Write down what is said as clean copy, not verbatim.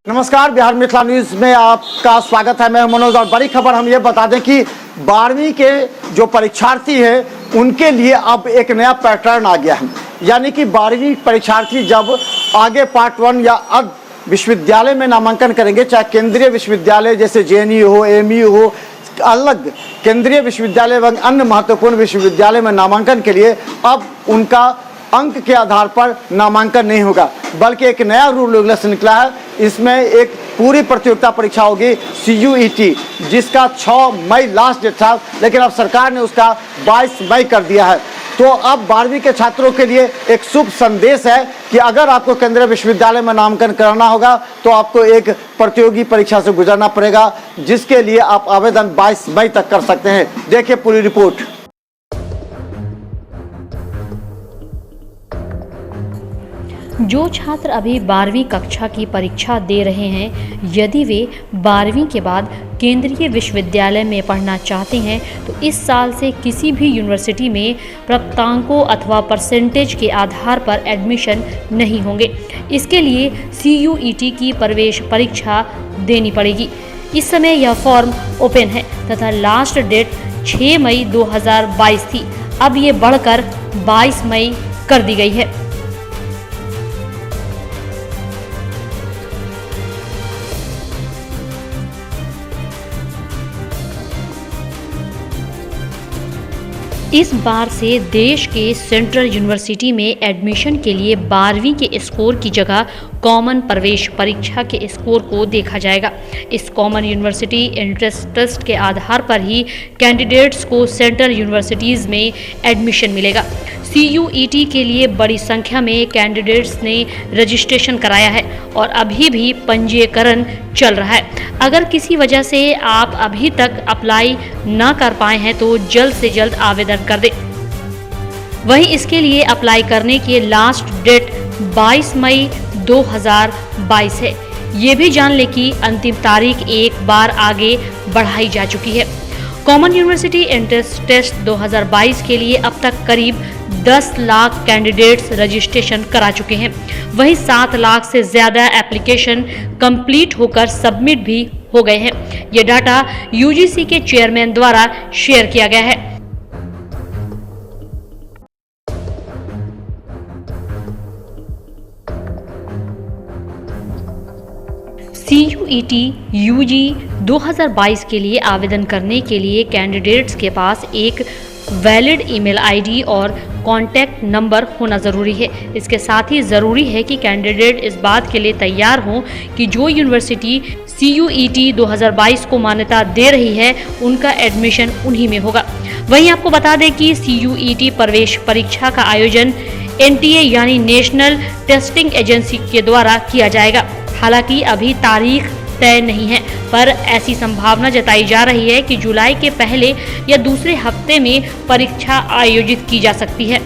नमस्कार, बिहार मिथिला न्यूज में आपका स्वागत है। मैं मनोज और बड़ी खबर हम ये बता दें कि 12वीं के जो परीक्षार्थी है उनके लिए अब एक नया पैटर्न आ गया है। यानी कि 12वीं परीक्षार्थी जब आगे पार्ट 1 या अब विश्वविद्यालय में नामांकन करेंगे, चाहे केंद्रीय विश्वविद्यालय जैसे JNU हो, AMU हो, अलग केंद्रीय विश्वविद्यालय एवं अन्य महत्वपूर्ण विश्वविद्यालय में नामांकन के लिए अब उनका अंक के आधार पर नामांकन नहीं होगा, बल्कि एक नया रूल रेगुलेशन निकला है। इसमें एक पूरी प्रतियोगिता परीक्षा होगी CUET, जिसका 6 मई लास्ट डेट था, लेकिन अब सरकार ने उसका 22 मई कर दिया है। तो अब 12वीं के छात्रों के लिए एक शुभ संदेश है कि अगर आपको केंद्रीय विश्वविद्यालय में नामांकन कराना होगा तो आपको एक प्रतियोगी परीक्षा से गुजरना पड़ेगा, जिसके लिए आप आवेदन 22 मई तक कर सकते हैं। देखिए पूरी रिपोर्ट। जो छात्र अभी 12वीं कक्षा की परीक्षा दे रहे हैं, यदि वे 12वीं के बाद केंद्रीय विश्वविद्यालय में पढ़ना चाहते हैं तो इस साल से किसी भी यूनिवर्सिटी में प्राप्तांकों अथवा परसेंटेज के आधार पर एडमिशन नहीं होंगे। इसके लिए CUET की प्रवेश परीक्षा देनी पड़ेगी। इस समय यह फॉर्म ओपन है तथा लास्ट डेट 6 मई 2022 थी। अब ये बढ़कर 22 मई कर दी गई है। इस बार से देश के सेंट्रल यूनिवर्सिटी में एडमिशन के लिए 12वीं के स्कोर की जगह कॉमन प्रवेश परीक्षा के स्कोर को देखा जाएगा। इस कॉमन यूनिवर्सिटी एंट्रेंस टेस्ट के आधार पर ही कैंडिडेट्स को सेंट्रल यूनिवर्सिटीज़ में एडमिशन मिलेगा। CUET के लिए बड़ी संख्या में कैंडिडेट्स ने रजिस्ट्रेशन कराया है और अभी भी पंजीकरण चल रहा है। अगर किसी वजह से आप अभी तक अप्लाई ना कर पाए हैं तो जल्द से जल्द आवेदन कर दें। वहीं इसके लिए अप्लाई करने की लास्ट डेट 22 मई 2022 है। ये भी जान लें कि अंतिम तारीख एक बार आगे बढ़ाई जा चुकी है। कॉमन यूनिवर्सिटी एंट्रेंस टेस्ट 2022 के लिए अब तक करीब 10 लाख कैंडिडेट्स रजिस्ट्रेशन करा चुके हैं। वहीं 7 लाख से ज़्यादा एप्लीकेशन कंप्लीट होकर सबमिट भी हो गए हैं। ये डाटा UGC के चेयरमैन द्वारा शेयर किया गया है। CUET UG 2022 के लिए आवेदन करने के लिए कैंडिडेट्स के पास एक वैलिड ईमेल ID और कॉन्टैक्ट नंबर होना ज़रूरी है। इसके साथ ही ज़रूरी है कि कैंडिडेट इस बात के लिए तैयार हों कि जो यूनिवर्सिटी CUET 2022 को मान्यता दे रही है उनका एडमिशन उन्हीं में होगा। वहीं आपको बता दें कि CUET प्रवेश परीक्षा का आयोजन NTA यानी नेशनल टेस्टिंग एजेंसी के द्वारा किया जाएगा। हालांकि अभी तारीख तय नहीं है, पर ऐसी संभावना जताई जा रही है कि जुलाई के पहले या दूसरे हफ्ते में परीक्षा आयोजित की जा सकती है।